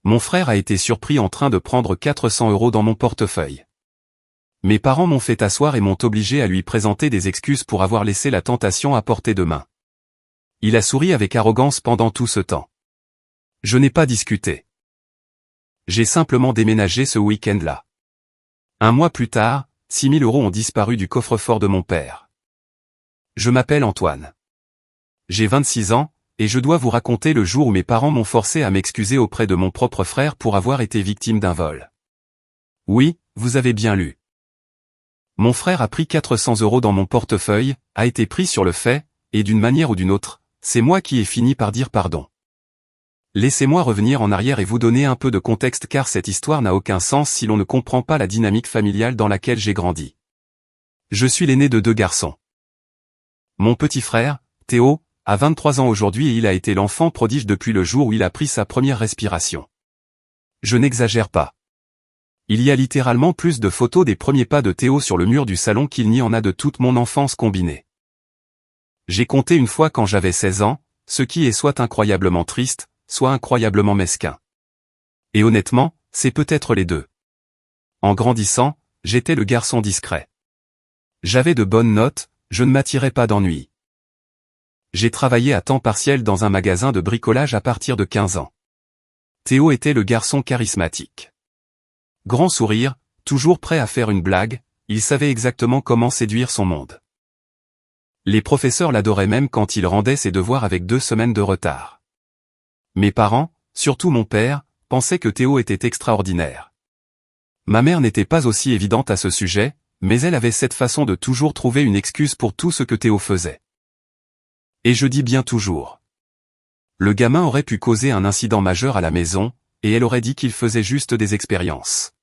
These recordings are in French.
Mon frère a été surpris en train de prendre 400 € dans mon portefeuille. Mes parents m'ont fait asseoir et m'ont obligé à lui présenter des excuses pour avoir laissé la tentation à portée de main. Il a souri avec arrogance pendant tout ce temps. Je n'ai pas discuté. J'ai simplement déménagé ce week-end-là. Un mois plus tard, 6 000 € ont disparu du coffre-fort de mon père. Je m'appelle Antoine. J'ai 26 ans, et je dois vous raconter le jour où mes parents m'ont forcé à m'excuser auprès de mon propre frère pour avoir été victime d'un vol. Oui, vous avez bien lu. Mon frère a pris 400 € dans mon portefeuille, a été pris sur le fait, et d'une manière ou d'une autre, c'est moi qui ai fini par dire pardon. Laissez-moi revenir en arrière et vous donner un peu de contexte car cette histoire n'a aucun sens si l'on ne comprend pas la dynamique familiale dans laquelle j'ai grandi. Je suis l'aîné de 2 garçons. Mon petit frère, Théo, a 23 ans aujourd'hui et il a été l'enfant prodige depuis le jour où il a pris sa première respiration. Je n'exagère pas. Il y a littéralement plus de photos des premiers pas de Théo sur le mur du salon qu'il n'y en a de toute mon enfance combinée. J'ai compté une fois quand j'avais 16 ans, ce qui est soit incroyablement triste, soit incroyablement mesquin. Et honnêtement, c'est peut-être les deux. En grandissant, j'étais le garçon discret. J'avais de bonnes notes, je ne m'attirais pas d'ennui. J'ai travaillé à temps partiel dans un magasin de bricolage à partir de 15 ans. Théo était le garçon charismatique. Grand sourire, toujours prêt à faire une blague, il savait exactement comment séduire son monde. Les professeurs l'adoraient même quand il rendait ses devoirs avec 2 semaines de retard. Mes parents, surtout mon père, pensaient que Théo était extraordinaire. Ma mère n'était pas aussi évidente à ce sujet, mais elle avait cette façon de toujours trouver une excuse pour tout ce que Théo faisait. Et je dis bien toujours. Le gamin aurait pu causer un incident majeur à la maison, et elle aurait dit qu'il faisait juste des expériences.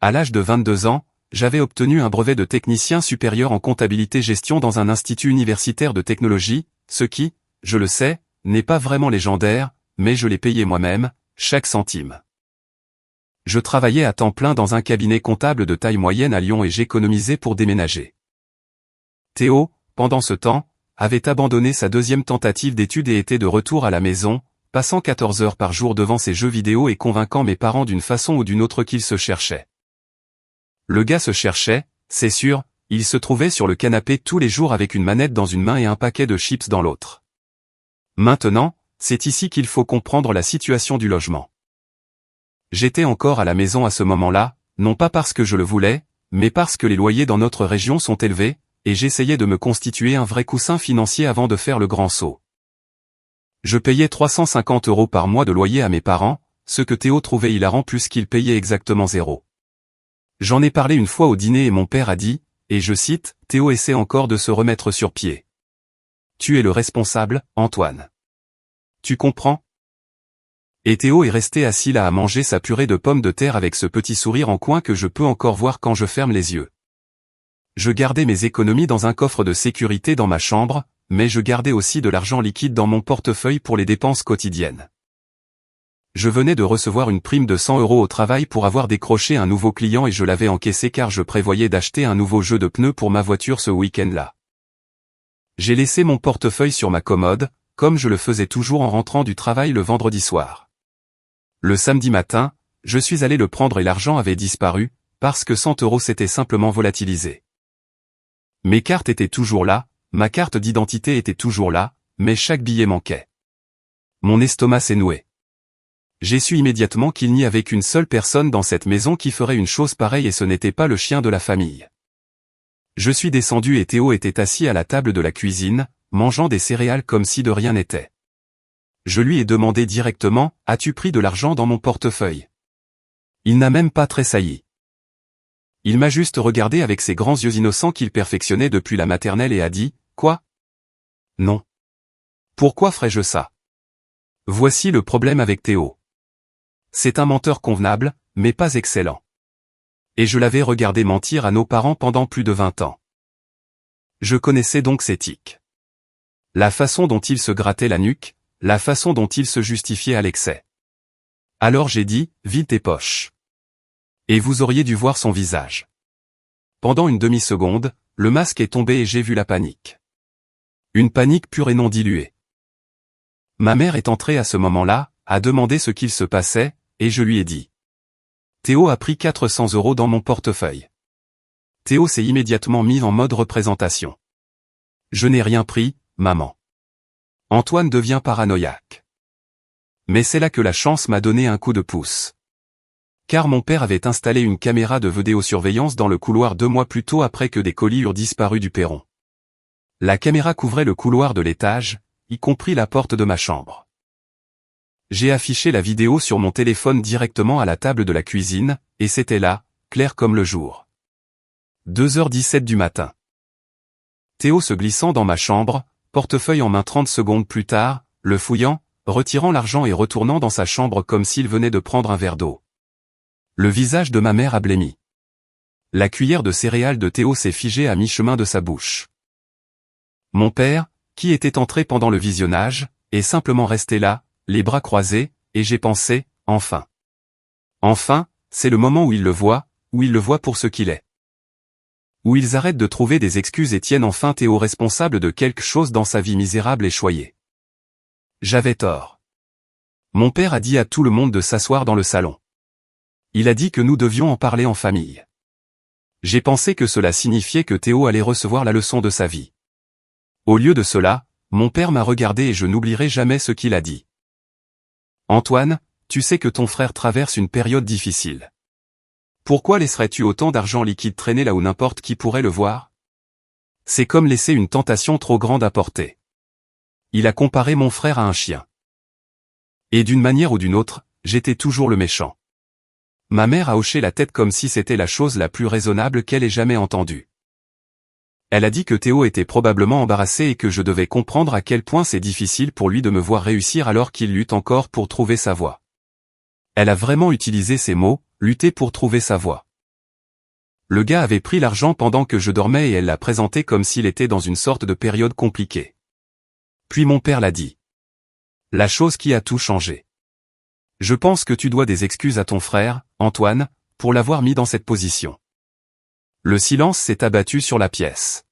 À l'âge de 22 ans, j'avais obtenu un brevet de technicien supérieur en comptabilité-gestion dans un institut universitaire de technologie, ce qui, je le sais, n'est pas vraiment légendaire, mais je l'ai payé moi-même, chaque centime. Je travaillais à temps plein dans un cabinet comptable de taille moyenne à Lyon et j'économisais pour déménager. Théo, pendant ce temps, avait abandonné sa 2e tentative d'études et était de retour à la maison, passant 14 heures par jour devant ses jeux vidéo et convainquant mes parents d'une façon ou d'une autre qu'il se cherchait. Le gars se cherchait, c'est sûr, il se trouvait sur le canapé tous les jours avec une manette dans une main et un paquet de chips dans l'autre. Maintenant, c'est ici qu'il faut comprendre la situation du logement. J'étais encore à la maison à ce moment-là, non pas parce que je le voulais, mais parce que les loyers dans notre région sont élevés, et j'essayais de me constituer un vrai coussin financier avant de faire le grand saut. Je payais 350 € par mois de loyer à mes parents, ce que Théo trouvait hilarant puisqu'il payait exactement 0. J'en ai parlé une fois au dîner et mon père a dit, et je cite, « Théo essaie encore de se remettre sur pied. Tu es le responsable, Antoine. Tu comprends ?» Et Théo est resté assis là à manger sa purée de pommes de terre avec ce petit sourire en coin que je peux encore voir quand je ferme les yeux. Je gardais mes économies dans un coffre de sécurité dans ma chambre, mais je gardais aussi de l'argent liquide dans mon portefeuille pour les dépenses quotidiennes. Je venais de recevoir une prime de 100 € au travail pour avoir décroché un nouveau client et je l'avais encaissé car je prévoyais d'acheter un nouveau jeu de pneus pour ma voiture ce week-end-là. J'ai laissé mon portefeuille sur ma commode, comme je le faisais toujours en rentrant du travail le vendredi soir. Le samedi matin, je suis allé le prendre et l'argent avait disparu, parce que 100 € s'était simplement volatilisé. Mes cartes étaient toujours là, ma carte d'identité était toujours là, mais chaque billet manquait. Mon estomac s'est noué. J'ai su immédiatement qu'il n'y avait qu'une seule personne dans cette maison qui ferait une chose pareille et ce n'était pas le chien de la famille. Je suis descendu et Théo était assis à la table de la cuisine, mangeant des céréales comme si de rien n'était. Je lui ai demandé directement, « As-tu pris de l'argent dans mon portefeuille ?» Il n'a même pas tressailli. Il m'a juste regardé avec ses grands yeux innocents qu'il perfectionnait depuis la maternelle et a dit, « Quoi ? Non. Pourquoi ferais-je ça ? » Voici le problème avec Théo. C'est un menteur convenable, mais pas excellent. Et je l'avais regardé mentir à nos parents pendant plus de 20 ans. Je connaissais donc ses tics. La façon dont il se grattait la nuque, la façon dont il se justifiait à l'excès. Alors j'ai dit, « Vide tes poches. » Et vous auriez dû voir son visage. Pendant une demi-seconde, le masque est tombé et j'ai vu la panique. Une panique pure et non diluée. Ma mère est entrée à ce moment-là, a demandé ce qu'il se passait, et je lui ai dit. Théo a pris 400 € dans mon portefeuille. Théo s'est immédiatement mis en mode représentation. Je n'ai rien pris, maman. Antoine devient paranoïaque. Mais c'est là que la chance m'a donné un coup de pouce. Car mon père avait installé une caméra de vidéosurveillance dans le couloir 2 mois plus tôt après que des colis eurent disparu du perron. La caméra couvrait le couloir de l'étage, y compris la porte de ma chambre. J'ai affiché la vidéo sur mon téléphone directement à la table de la cuisine, et c'était là, clair comme le jour. 2h17 du matin. Théo se glissant dans ma chambre, portefeuille en main 30 secondes plus tard, le fouillant, retirant l'argent et retournant dans sa chambre comme s'il venait de prendre un verre d'eau. Le visage de ma mère a blêmi. La cuillère de céréales de Théo s'est figée à mi-chemin de sa bouche. Mon père, qui était entré pendant le visionnage, est simplement resté là, les bras croisés, et j'ai pensé, enfin. Enfin, c'est le moment où il le voit pour ce qu'il est. Où ils arrêtent de trouver des excuses et tiennent enfin Théo responsable de quelque chose dans sa vie misérable et choyée. J'avais tort. Mon père a dit à tout le monde de s'asseoir dans le salon. Il a dit que nous devions en parler en famille. J'ai pensé que cela signifiait que Théo allait recevoir la leçon de sa vie. Au lieu de cela, mon père m'a regardé et je n'oublierai jamais ce qu'il a dit. Antoine, tu sais que ton frère traverse une période difficile. Pourquoi laisserais-tu autant d'argent liquide traîner là où n'importe qui pourrait le voir? C'est comme laisser une tentation trop grande à porter. Il a comparé mon frère à un chien. Et d'une manière ou d'une autre, j'étais toujours le méchant. Ma mère a hoché la tête comme si c'était la chose la plus raisonnable qu'elle ait jamais entendue. Elle a dit que Théo était probablement embarrassé et que je devais comprendre à quel point c'est difficile pour lui de me voir réussir alors qu'il lutte encore pour trouver sa voie. Elle a vraiment utilisé ces mots, lutter pour trouver sa voie. Le gars avait pris l'argent pendant que je dormais et elle l'a présenté comme s'il était dans une sorte de période compliquée. Puis mon père l'a dit. La chose qui a tout changé. Je pense que tu dois des excuses à ton frère, Antoine, pour l'avoir mis dans cette position. Le silence s'est abattu sur la pièce.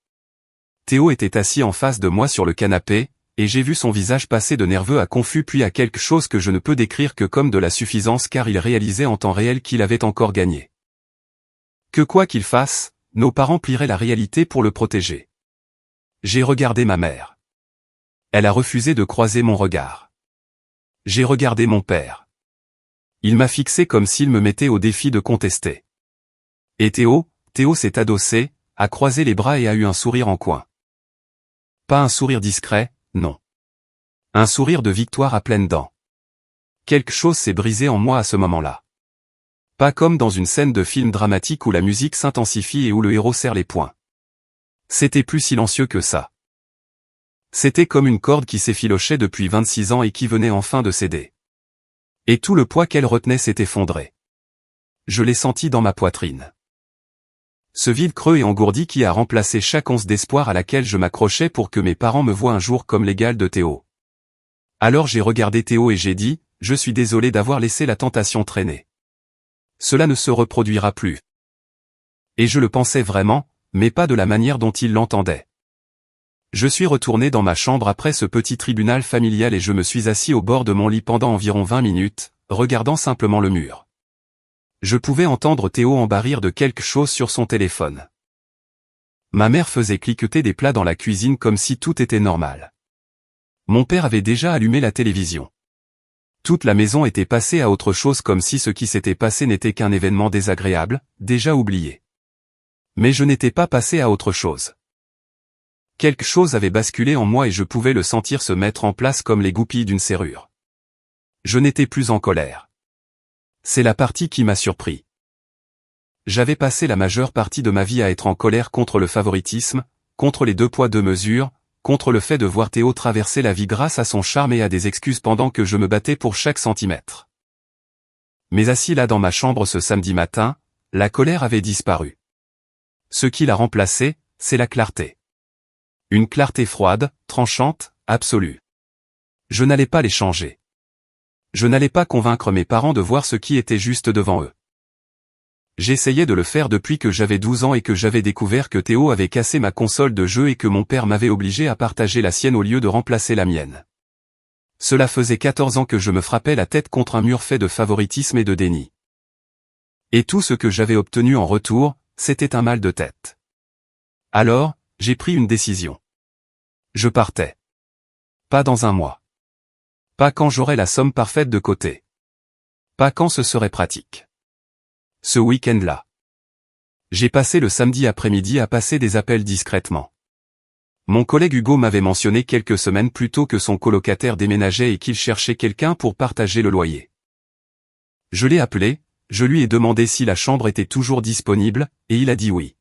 Théo était assis en face de moi sur le canapé, et j'ai vu son visage passer de nerveux à confus puis à quelque chose que je ne peux décrire que comme de la suffisance car il réalisait en temps réel qu'il avait encore gagné. Que quoi qu'il fasse, nos parents plieraient la réalité pour le protéger. J'ai regardé ma mère. Elle a refusé de croiser mon regard. J'ai regardé mon père. Il m'a fixé comme s'il me mettait au défi de contester. Et Théo s'est adossé, a croisé les bras et a eu un sourire en coin. Pas un sourire discret, non. Un sourire de victoire à pleines dents. Quelque chose s'est brisé en moi à ce moment-là. Pas comme dans une scène de film dramatique où la musique s'intensifie et où le héros serre les poings. C'était plus silencieux que ça. C'était comme une corde qui s'effilochait depuis 26 ans et qui venait enfin de céder. Et tout le poids qu'elle retenait s'est effondré. Je l'ai senti dans ma poitrine. Ce vide creux et engourdi qui a remplacé chaque once d'espoir à laquelle je m'accrochais pour que mes parents me voient un jour comme l'égal de Théo. Alors j'ai regardé Théo et j'ai dit, je suis désolé d'avoir laissé la tentation traîner. Cela ne se reproduira plus. Et je le pensais vraiment, mais pas de la manière dont il l'entendait. Je suis retourné dans ma chambre après ce petit tribunal familial et je me suis assis au bord de mon lit pendant environ 20 minutes, regardant simplement le mur. Je pouvais entendre Théo embarrir de quelque chose sur son téléphone. Ma mère faisait cliqueter des plats dans la cuisine comme si tout était normal. Mon père avait déjà allumé la télévision. Toute la maison était passée à autre chose comme si ce qui s'était passé n'était qu'un événement désagréable, déjà oublié. Mais je n'étais pas passé à autre chose. Quelque chose avait basculé en moi et je pouvais le sentir se mettre en place comme les goupilles d'une serrure. Je n'étais plus en colère. C'est la partie qui m'a surpris. J'avais passé la majeure partie de ma vie à être en colère contre le favoritisme, contre les 2 poids 2 mesures, contre le fait de voir Théo traverser la vie grâce à son charme et à des excuses pendant que je me battais pour chaque centimètre. Mais assis là dans ma chambre ce samedi matin, la colère avait disparu. Ce qui l'a remplacé, c'est la clarté. Une clarté froide, tranchante, absolue. Je n'allais pas les changer. Je n'allais pas convaincre mes parents de voir ce qui était juste devant eux. J'essayais de le faire depuis que j'avais 12 ans et que j'avais découvert que Théo avait cassé ma console de jeu et que mon père m'avait obligé à partager la sienne au lieu de remplacer la mienne. Cela faisait 14 ans que je me frappais la tête contre un mur fait de favoritisme et de déni. Et tout ce que j'avais obtenu en retour, c'était un mal de tête. Alors, j'ai pris une décision. Je partais. Pas dans un mois. Pas quand j'aurais la somme parfaite de côté. Pas quand ce serait pratique. Ce week-end-là. J'ai passé le samedi après-midi à passer des appels discrètement. Mon collègue Hugo m'avait mentionné quelques semaines plus tôt que son colocataire déménageait et qu'il cherchait quelqu'un pour partager le loyer. Je l'ai appelé, je lui ai demandé si la chambre était toujours disponible, et il a dit oui.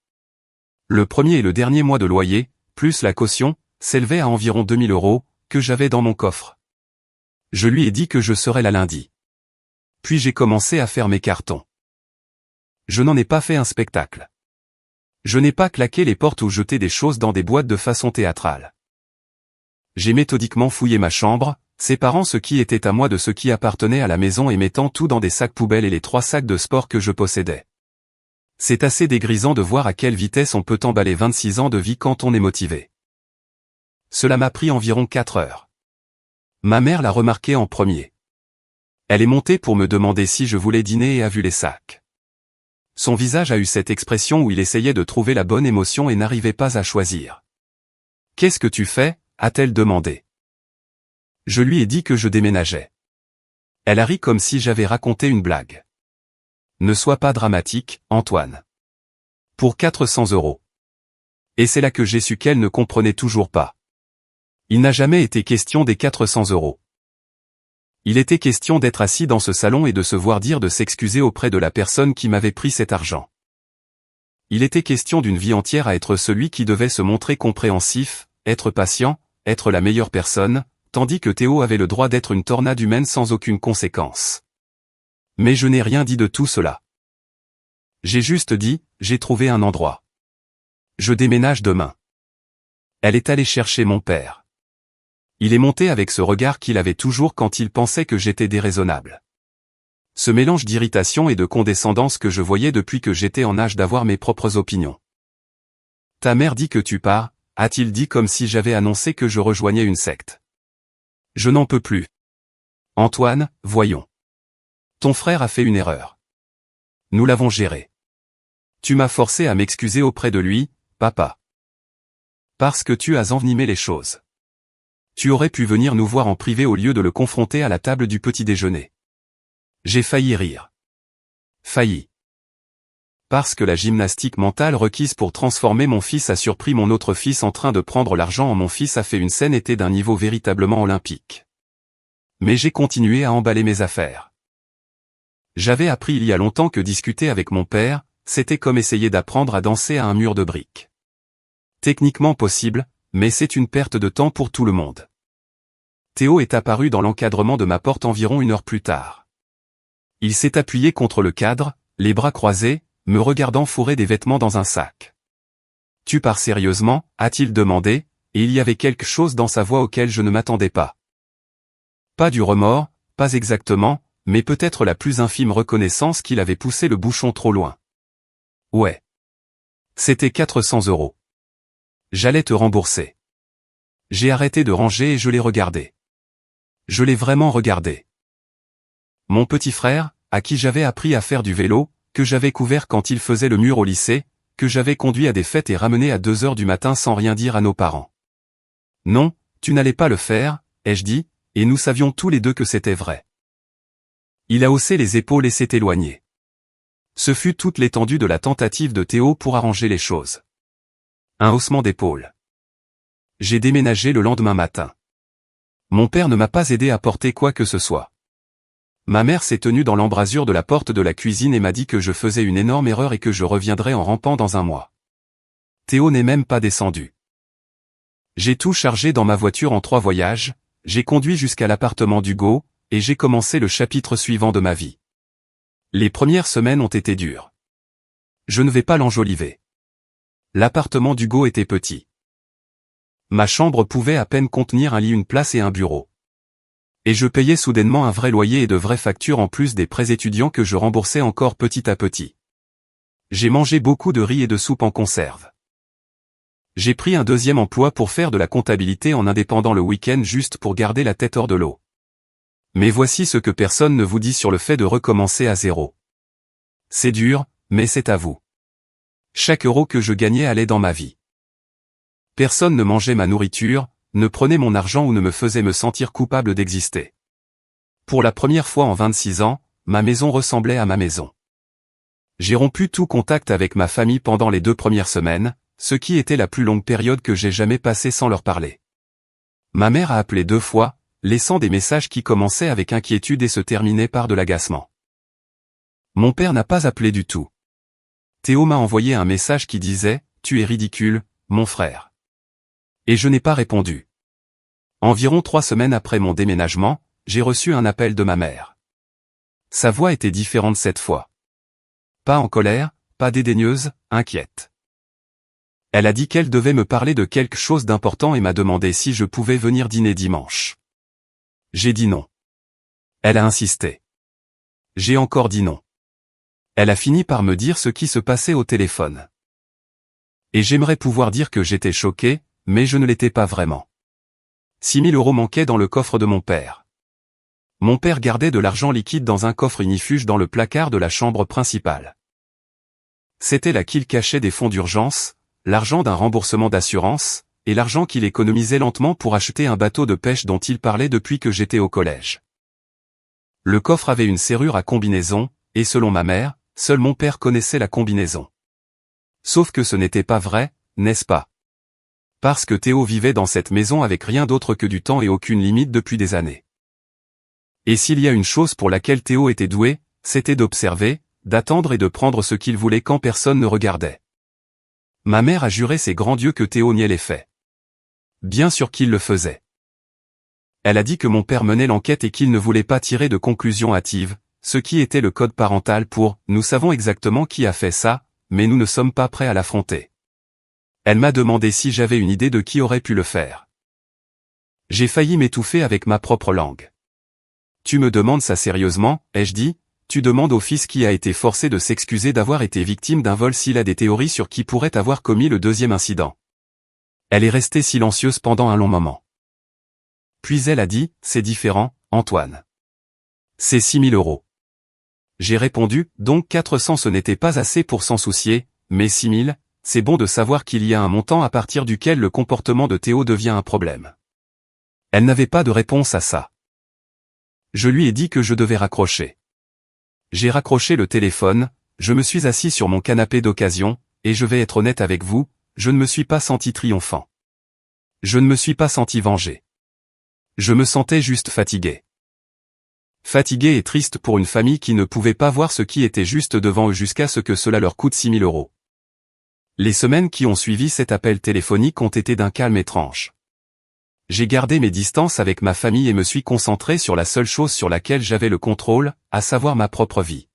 Le premier et le dernier mois de loyer, plus la caution, s'élevait à environ 2000 €, que j'avais dans mon coffre. Je lui ai dit que je serais là lundi. Puis j'ai commencé à faire mes cartons. Je n'en ai pas fait un spectacle. Je n'ai pas claqué les portes ou jeté des choses dans des boîtes de façon théâtrale. J'ai méthodiquement fouillé ma chambre, séparant ce qui était à moi de ce qui appartenait à la maison et mettant tout dans des sacs poubelles et les 3 sacs de sport que je possédais. C'est assez dégrisant de voir à quelle vitesse on peut emballer 26 ans de vie quand on est motivé. Cela m'a pris environ 4 heures. Ma mère l'a remarqué en premier. Elle est montée pour me demander si je voulais dîner et a vu les sacs. Son visage a eu cette expression où il essayait de trouver la bonne émotion et n'arrivait pas à choisir. « Qu'est-ce que tu fais » a-t-elle demandé. Je lui ai dit que je déménageais. Elle a ri comme si j'avais raconté une blague. « Ne sois pas dramatique, Antoine. Pour 400 €. Et c'est là que j'ai su qu'elle ne comprenait toujours pas. Il n'a jamais été question des 400 €. Il était question d'être assis dans ce salon et de se voir dire de s'excuser auprès de la personne qui m'avait pris cet argent. Il était question d'une vie entière à être celui qui devait se montrer compréhensif, être patient, être la meilleure personne, tandis que Théo avait le droit d'être une tornade humaine sans aucune conséquence. Mais je n'ai rien dit de tout cela. J'ai juste dit, j'ai trouvé un endroit. Je déménage demain. Elle est allée chercher mon père. Il est monté avec ce regard qu'il avait toujours quand il pensait que j'étais déraisonnable. Ce mélange d'irritation et de condescendance que je voyais depuis que j'étais en âge d'avoir mes propres opinions. « Ta mère dit que tu pars », a-t-il dit comme si j'avais annoncé que je rejoignais une secte. Je n'en peux plus. Antoine, voyons. Ton frère a fait une erreur. Nous l'avons géré. Tu m'as forcé à m'excuser auprès de lui, papa. Parce que tu as envenimé les choses. Tu aurais pu venir nous voir en privé au lieu de le confronter à la table du petit déjeuner. J'ai failli rire. Failli. Parce que la gymnastique mentale requise pour transformer mon fils a surpris mon autre fils en train de prendre l'argent en mon fils a fait une scène était d'un niveau véritablement olympique. Mais j'ai continué à emballer mes affaires. J'avais appris il y a longtemps que discuter avec mon père, c'était comme essayer d'apprendre à danser à un mur de briques. Techniquement possible, mais c'est une perte de temps pour tout le monde. Théo est apparu dans l'encadrement de ma porte environ 1 heure plus tard. Il s'est appuyé contre le cadre, les bras croisés, me regardant fourrer des vêtements dans un sac. « Tu pars sérieusement » a-t-il demandé, et il y avait quelque chose dans sa voix auquel je ne m'attendais pas. Pas du remords, pas exactement, mais peut-être la plus infime reconnaissance qu'il avait poussé le bouchon trop loin. Ouais. C'était 400 €. J'allais te rembourser. J'ai arrêté de ranger et je l'ai regardé. Je l'ai vraiment regardé. Mon petit frère, à qui j'avais appris à faire du vélo, que j'avais couvert quand il faisait le mur au lycée, que j'avais conduit à des fêtes et ramené à 2 heures du matin sans rien dire à nos parents. Non, tu n'allais pas le faire, ai-je dit, et nous savions tous les deux que c'était vrai. Il a haussé les épaules et s'est éloigné. Ce fut toute l'étendue de la tentative de Théo pour arranger les choses. Un haussement d'épaule. J'ai déménagé le lendemain matin. Mon père ne m'a pas aidé à porter quoi que ce soit. Ma mère s'est tenue dans l'embrasure de la porte de la cuisine et m'a dit que je faisais une énorme erreur et que je reviendrais en rampant dans un mois. Théo n'est même pas descendu. J'ai tout chargé dans ma voiture en 3 voyages, j'ai conduit jusqu'à l'appartement d'Hugo, et j'ai commencé le chapitre suivant de ma vie. Les premières semaines ont été dures. Je ne vais pas l'enjoliver. L'appartement d'Hugo était petit. Ma chambre pouvait à peine contenir un lit, une place et un bureau. Et je payais soudainement un vrai loyer et de vraies factures en plus des prêts étudiants que je remboursais encore petit à petit. J'ai mangé beaucoup de riz et de soupe en conserve. J'ai pris un 2e emploi pour faire de la comptabilité en indépendant le week-end juste pour garder la tête hors de l'eau. Mais voici ce que personne ne vous dit sur le fait de recommencer à zéro. C'est dur, mais c'est à vous. Chaque euro que je gagnais allait dans ma vie. Personne ne mangeait ma nourriture, ne prenait mon argent ou ne me faisait me sentir coupable d'exister. Pour la première fois en 26 ans, ma maison ressemblait à ma maison. J'ai rompu tout contact avec ma famille pendant les 2 premières semaines, ce qui était la plus longue période que j'ai jamais passée sans leur parler. Ma mère a appelé 2 fois, laissant des messages qui commençaient avec inquiétude et se terminaient par de l'agacement. Mon père n'a pas appelé du tout. Théo m'a envoyé un message qui disait « Tu es ridicule, mon frère ». Et je n'ai pas répondu. Environ 3 semaines après mon déménagement, j'ai reçu un appel de ma mère. Sa voix était différente cette fois. Pas en colère, pas dédaigneuse, inquiète. Elle a dit qu'elle devait me parler de quelque chose d'important et m'a demandé si je pouvais venir dîner dimanche. J'ai dit non. Elle a insisté. J'ai encore dit non. Elle a fini par me dire ce qui se passait au téléphone. Et j'aimerais pouvoir dire que j'étais choqué, mais je ne l'étais pas vraiment. 6 000 € manquaient dans le coffre de mon père. Mon père gardait de l'argent liquide dans un coffre ignifuge dans le placard de la chambre principale. C'était là qu'il cachait des fonds d'urgence, l'argent d'un remboursement d'assurance, et l'argent qu'il économisait lentement pour acheter un bateau de pêche dont il parlait depuis que j'étais au collège. Le coffre avait une serrure à combinaison, et selon ma mère, seul mon père connaissait la combinaison. Sauf que ce n'était pas vrai, n'est-ce pas? Parce que Théo vivait dans cette maison avec rien d'autre que du temps et aucune limite depuis des années. Et s'il y a une chose pour laquelle Théo était doué, c'était d'observer, d'attendre et de prendre ce qu'il voulait quand personne ne regardait. Ma mère a juré ses grands dieux que Théo niait les faits. Bien sûr qu'il le faisait. Elle a dit que mon père menait l'enquête et qu'il ne voulait pas tirer de conclusions hâtives, ce qui était le code parental pour « nous savons exactement qui a fait ça, mais nous ne sommes pas prêts à l'affronter ». Elle m'a demandé si j'avais une idée de qui aurait pu le faire. J'ai failli m'étouffer avec ma propre langue. Tu me demandes ça sérieusement, ai-je dit? Tu demandes au fils qui a été forcé de s'excuser d'avoir été victime d'un vol s'il a des théories sur qui pourrait avoir commis le 2e incident. Elle est restée silencieuse pendant un long moment. Puis elle a dit, c'est différent, Antoine. C'est 6 000 €. J'ai répondu, donc 400 ce n'était pas assez pour s'en soucier, mais 6 000, c'est bon de savoir qu'il y a un montant à partir duquel le comportement de Théo devient un problème. Elle n'avait pas de réponse à ça. Je lui ai dit que je devais raccrocher. J'ai raccroché le téléphone, je me suis assis sur mon canapé d'occasion, et je vais être honnête avec vous, je ne me suis pas senti triomphant. Je ne me suis pas senti vengé. Je me sentais juste fatigué. Fatigué et triste pour une famille qui ne pouvait pas voir ce qui était juste devant eux jusqu'à ce que cela leur coûte 6 000 €. Les semaines qui ont suivi cet appel téléphonique ont été d'un calme étrange. J'ai gardé mes distances avec ma famille et me suis concentré sur la seule chose sur laquelle j'avais le contrôle, à savoir ma propre vie.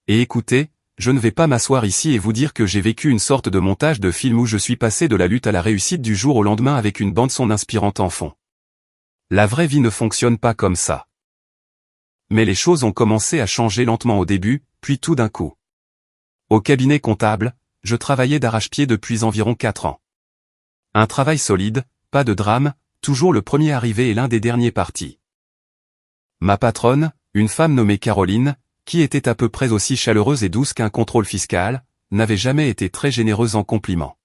Et écoutez, je ne vais pas m'asseoir ici et vous dire que j'ai vécu une sorte de montage de film où je suis passé de la lutte à la réussite du jour au lendemain avec une bande-son inspirante en fond. La vraie vie ne fonctionne pas comme ça. Mais les choses ont commencé à changer lentement au début, puis tout d'un coup. Au cabinet comptable, je travaillais d'arrache-pied depuis environ 4 ans. Un travail solide, pas de drame, toujours le premier arrivé et l'un des derniers partis. Ma patronne, une femme nommée Caroline, qui était à peu près aussi chaleureuse et douce qu'un contrôle fiscal, n'avait jamais été très généreuse en compliments.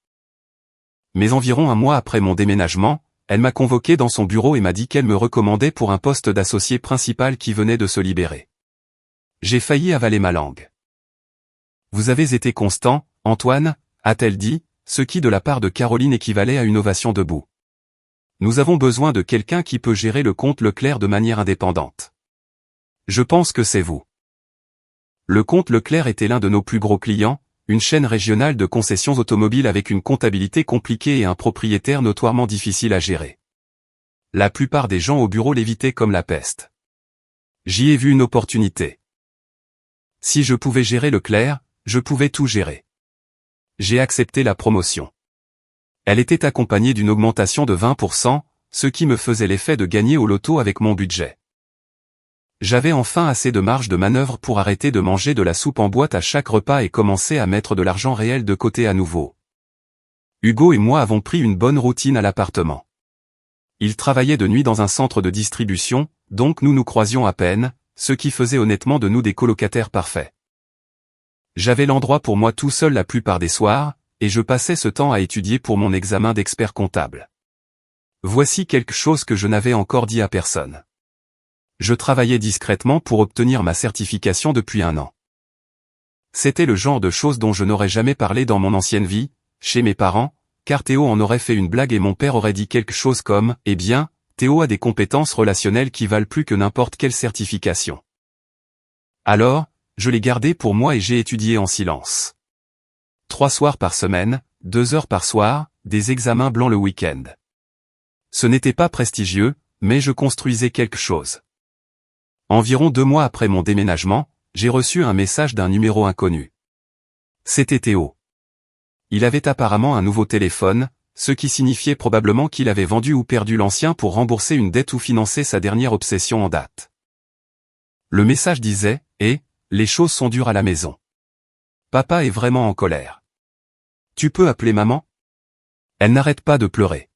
Mais environ un mois après mon déménagement, elle m'a convoqué dans son bureau et m'a dit qu'elle me recommandait pour un poste d'associé principal qui venait de se libérer. J'ai failli avaler ma langue. Vous avez été constant, Antoine, a-t-elle dit, ce qui de la part de Caroline équivalait à une ovation debout. Nous avons besoin de quelqu'un qui peut gérer le compte Leclerc de manière indépendante. Je pense que c'est vous. Le compte Leclerc était l'un de nos plus gros clients, une chaîne régionale de concessions automobiles avec une comptabilité compliquée et un propriétaire notoirement difficile à gérer. La plupart des gens au bureau l'évitaient comme la peste. J'y ai vu une opportunité. Si je pouvais gérer Leclerc, je pouvais tout gérer. J'ai accepté la promotion. Elle était accompagnée d'une augmentation de 20%, ce qui me faisait l'effet de gagner au loto avec mon budget. J'avais enfin assez de marge de manœuvre pour arrêter de manger de la soupe en boîte à chaque repas et commencer à mettre de l'argent réel de côté à nouveau. Hugo et moi avons pris une bonne routine à l'appartement. Il travaillait de nuit dans un centre de distribution, donc nous nous croisions à peine, ce qui faisait honnêtement de nous des colocataires parfaits. J'avais l'endroit pour moi tout seul la plupart des soirs, et je passais ce temps à étudier pour mon examen d'expert comptable. Voici quelque chose que je n'avais encore dit à personne. Je travaillais discrètement pour obtenir ma certification depuis 1 an. C'était le genre de choses dont je n'aurais jamais parlé dans mon ancienne vie, chez mes parents, car Théo en aurait fait une blague et mon père aurait dit quelque chose comme « Eh bien, Théo a des compétences relationnelles qui valent plus que n'importe quelle certification. » Alors, je l'ai gardé pour moi et j'ai étudié en silence. 3 soirs par semaine, 2 heures par soir, des examens blancs le week-end. Ce n'était pas prestigieux, mais je construisais quelque chose. Environ 2 mois après mon déménagement, j'ai reçu un message d'un numéro inconnu. C'était Théo. Il avait apparemment un nouveau téléphone, ce qui signifiait probablement qu'il avait vendu ou perdu l'ancien pour rembourser une dette ou financer sa dernière obsession en date. Le message disait « Eh, les choses sont dures à la maison. Papa est vraiment en colère. Tu peux appeler maman ? Elle n'arrête pas de pleurer. »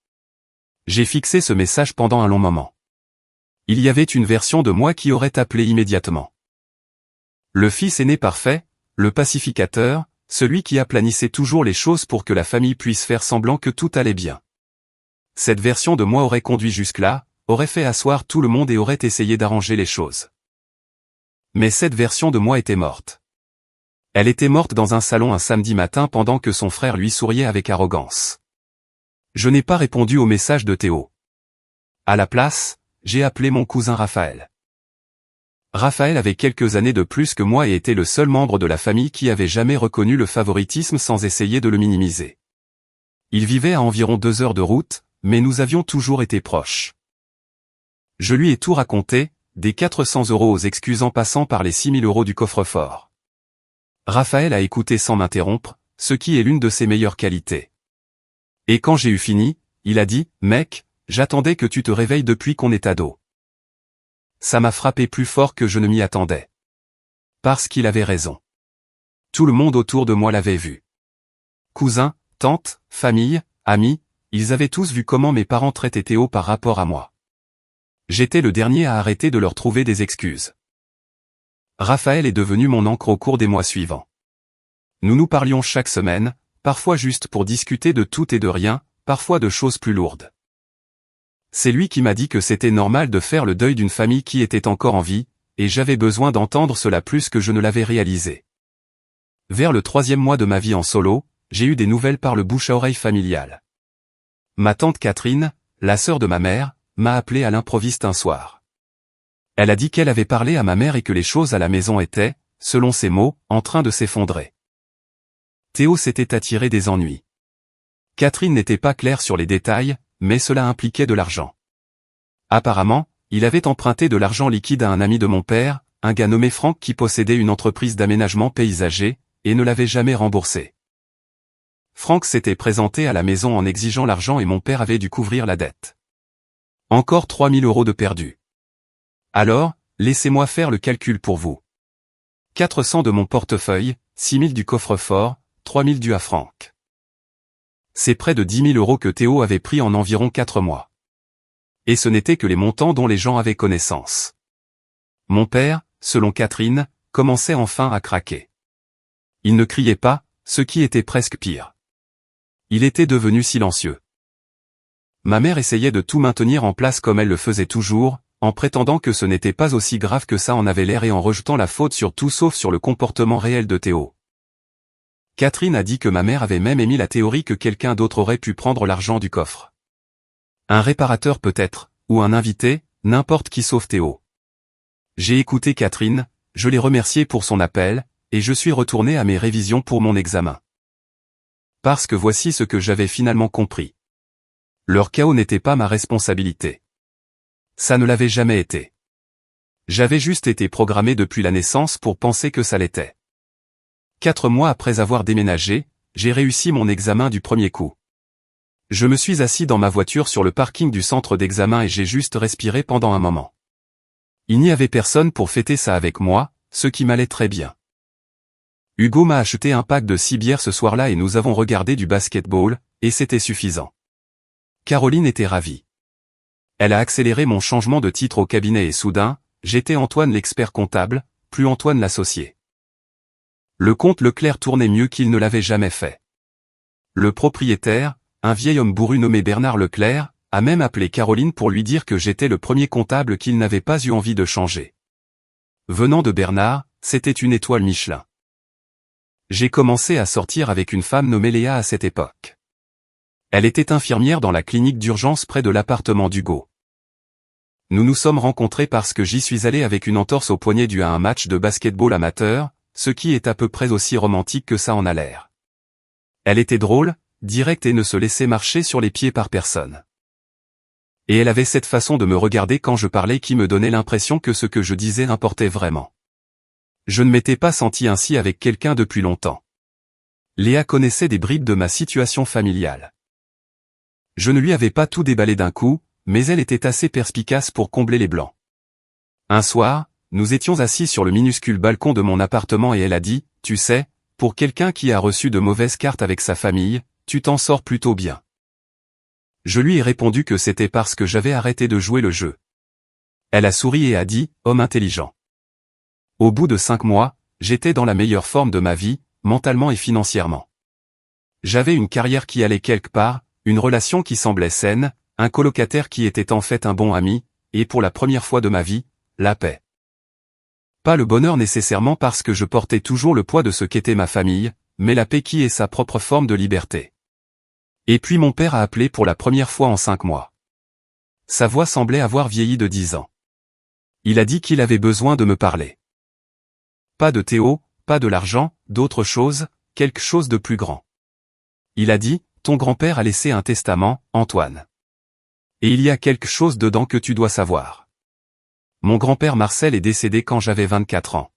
J'ai fixé ce message pendant un long moment. Il y avait une version de moi qui aurait appelé immédiatement. Le fils aîné parfait, le pacificateur, celui qui aplanissait toujours les choses pour que la famille puisse faire semblant que tout allait bien. Cette version de moi aurait conduit jusque-là, aurait fait asseoir tout le monde et aurait essayé d'arranger les choses. Mais cette version de moi était morte. Elle était morte dans un salon un samedi matin pendant que son frère lui souriait avec arrogance. Je n'ai pas répondu au message de Théo. À la place, j'ai appelé mon cousin Raphaël. Raphaël avait quelques années de plus que moi et était le seul membre de la famille qui avait jamais reconnu le favoritisme sans essayer de le minimiser. Il vivait à environ 2 heures de route, mais nous avions toujours été proches. Je lui ai tout raconté, des 400 € aux excuses en passant par les 6 000 € du coffre-fort. Raphaël a écouté sans m'interrompre, ce qui est l'une de ses meilleures qualités. Et quand j'ai eu fini, il a dit « Mec, j'attendais que tu te réveilles depuis qu'on est ado. » Ça m'a frappé plus fort que je ne m'y attendais. Parce qu'il avait raison. Tout le monde autour de moi l'avait vu. Cousins, tantes, famille, amis, ils avaient tous vu comment mes parents traitaient Théo par rapport à moi. J'étais le dernier à arrêter de leur trouver des excuses. Raphaël est devenu mon ancre au cours des mois suivants. Nous nous parlions chaque semaine, parfois juste pour discuter de tout et de rien, parfois de choses plus lourdes. C'est lui qui m'a dit que c'était normal de faire le deuil d'une famille qui était encore en vie, et j'avais besoin d'entendre cela plus que je ne l'avais réalisé. Vers le 3e mois de ma vie en solo, j'ai eu des nouvelles par le bouche à oreille familial. Ma tante Catherine, la sœur de ma mère, m'a appelé à l'improviste un soir. Elle a dit qu'elle avait parlé à ma mère et que les choses à la maison étaient, selon ses mots, en train de s'effondrer. Théo s'était attiré des ennuis. Catherine n'était pas claire sur les détails, mais cela impliquait de l'argent. Apparemment, il avait emprunté de l'argent liquide à un ami de mon père, un gars nommé Franck qui possédait une entreprise d'aménagement paysager, et ne l'avait jamais remboursé. Franck s'était présenté à la maison en exigeant l'argent et mon père avait dû couvrir la dette. Encore 3 000 € de perdus. Alors, laissez-moi faire le calcul pour vous. 400 de mon portefeuille, 6 000 du coffre-fort, 3 000 dus à Franck. C'est près de 10 000 € que Théo avait pris en environ 4 mois. Et ce n'était que les montants dont les gens avaient connaissance. Mon père, selon Catherine, commençait enfin à craquer. Il ne criait pas, ce qui était presque pire. Il était devenu silencieux. Ma mère essayait de tout maintenir en place comme elle le faisait toujours, en prétendant que ce n'était pas aussi grave que ça en avait l'air et en rejetant la faute sur tout sauf sur le comportement réel de Théo. Catherine a dit que ma mère avait même émis la théorie que quelqu'un d'autre aurait pu prendre l'argent du coffre. Un réparateur peut-être, ou un invité, n'importe qui sauf Théo. J'ai écouté Catherine, je l'ai remerciée pour son appel, et je suis retourné à mes révisions pour mon examen. Parce que voici ce que j'avais finalement compris. Leur chaos n'était pas ma responsabilité. Ça ne l'avait jamais été. J'avais juste été programmé depuis la naissance pour penser que ça l'était. 4 mois après avoir déménagé, j'ai réussi mon examen du premier coup. Je me suis assis dans ma voiture sur le parking du centre d'examen et j'ai juste respiré pendant un moment. Il n'y avait personne pour fêter ça avec moi, ce qui m'allait très bien. Hugo m'a acheté un pack de 6 bières ce soir-là et nous avons regardé du basketball, et c'était suffisant. Caroline était ravie. Elle a accéléré mon changement de titre au cabinet et soudain, j'étais Antoine l'expert comptable, plus Antoine l'associé. Le compte Leclerc tournait mieux qu'il ne l'avait jamais fait. Le propriétaire, un vieil homme bourru nommé Bernard Leclerc, a même appelé Caroline pour lui dire que j'étais le premier comptable qu'il n'avait pas eu envie de changer. Venant de Bernard, c'était une étoile Michelin. J'ai commencé à sortir avec une femme nommée Léa à cette époque. Elle était infirmière dans la clinique d'urgence près de l'appartement d'Hugo. Nous nous sommes rencontrés parce que j'y suis allé avec une entorse au poignet due à un match de basketball amateur, ce qui est à peu près aussi romantique que ça en a l'air. Elle était drôle, directe et ne se laissait marcher sur les pieds par personne. Et elle avait cette façon de me regarder quand je parlais qui me donnait l'impression que ce que je disais importait vraiment. Je ne m'étais pas senti ainsi avec quelqu'un depuis longtemps. Léa connaissait des bribes de ma situation familiale. Je ne lui avais pas tout déballé d'un coup, mais elle était assez perspicace pour combler les blancs. Un soir, nous étions assis sur le minuscule balcon de mon appartement et elle a dit, « Tu sais, pour quelqu'un qui a reçu de mauvaises cartes avec sa famille, tu t'en sors plutôt bien. » Je lui ai répondu que c'était parce que j'avais arrêté de jouer le jeu. Elle a souri et a dit, « Homme intelligent. » Au bout de 5 mois, j'étais dans la meilleure forme de ma vie, mentalement et financièrement. J'avais une carrière qui allait quelque part, une relation qui semblait saine, un colocataire qui était en fait un bon ami, et pour la première fois de ma vie, la paix. Pas le bonheur nécessairement parce que je portais toujours le poids de ce qu'était ma famille, mais la paix qui est sa propre forme de liberté. Et puis mon père a appelé pour la première fois en 5 mois. Sa voix semblait avoir vieilli de 10 ans. Il a dit qu'il avait besoin de me parler. Pas de Théo, pas de l'argent, d'autre chose, quelque chose de plus grand. Il a dit, ton grand-père a laissé un testament, Antoine. Et il y a quelque chose dedans que tu dois savoir. Mon grand-père Marcel est décédé quand j'avais 24 ans.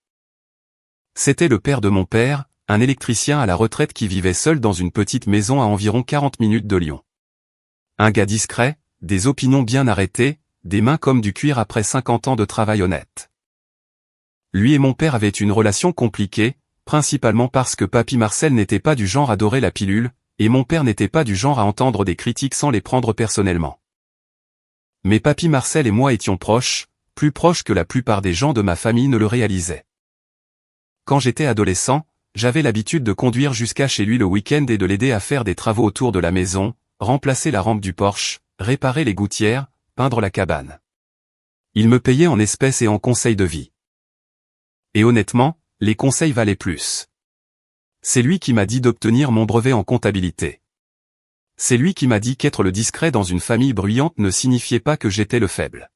C'était le père de mon père, un électricien à la retraite qui vivait seul dans une petite maison à environ 40 minutes de Lyon. Un gars discret, des opinions bien arrêtées, des mains comme du cuir après 50 ans de travail honnête. Lui et mon père avaient une relation compliquée, principalement parce que papy Marcel n'était pas du genre à dorer la pilule, et mon père n'était pas du genre à entendre des critiques sans les prendre personnellement. Mais papy Marcel et moi étions proches, plus proches que la plupart des gens de ma famille ne le réalisaient. Quand j'étais adolescent, j'avais l'habitude de conduire jusqu'à chez lui le week-end et de l'aider à faire des travaux autour de la maison, remplacer la rampe du Porsche, réparer les gouttières, peindre la cabane. Il me payait en espèces et en conseils de vie. Et honnêtement, les conseils valaient plus. C'est lui qui m'a dit d'obtenir mon brevet en comptabilité. C'est lui qui m'a dit qu'être le discret dans une famille bruyante ne signifiait pas que j'étais le faible.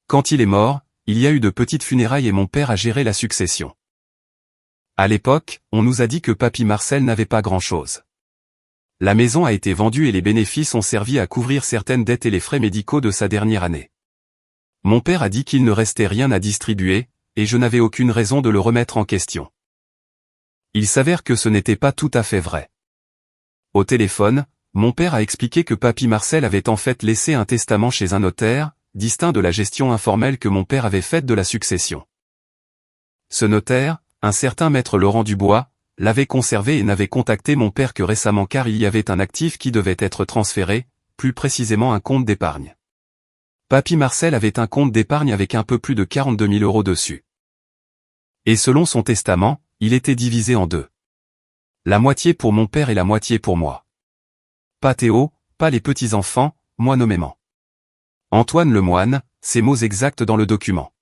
Quand il est mort, il y a eu de petites funérailles et mon père a géré la succession. À l'époque, on nous a dit que papy Marcel n'avait pas grand-chose. La maison a été vendue et les bénéfices ont servi à couvrir certaines dettes et les frais médicaux de sa dernière année. Mon père a dit qu'il ne restait rien à distribuer, et je n'avais aucune raison de le remettre en question. Il s'avère que ce n'était pas tout à fait vrai. Au téléphone, mon père a expliqué que papy Marcel avait en fait laissé un testament chez un notaire, distinct de la gestion informelle que mon père avait faite de la succession. Ce notaire, un certain maître Laurent Dubois, l'avait conservé et n'avait contacté mon père que récemment car il y avait un actif qui devait être transféré, plus précisément un compte d'épargne. Papy Marcel avait un compte d'épargne avec un peu plus de 42 000 € dessus. Et selon son testament, il était divisé en 2. La moitié pour mon père et la moitié pour moi. Pas Théo, pas les petits-enfants, moi nommément. Antoine Lemoine, ces mots exacts dans le document.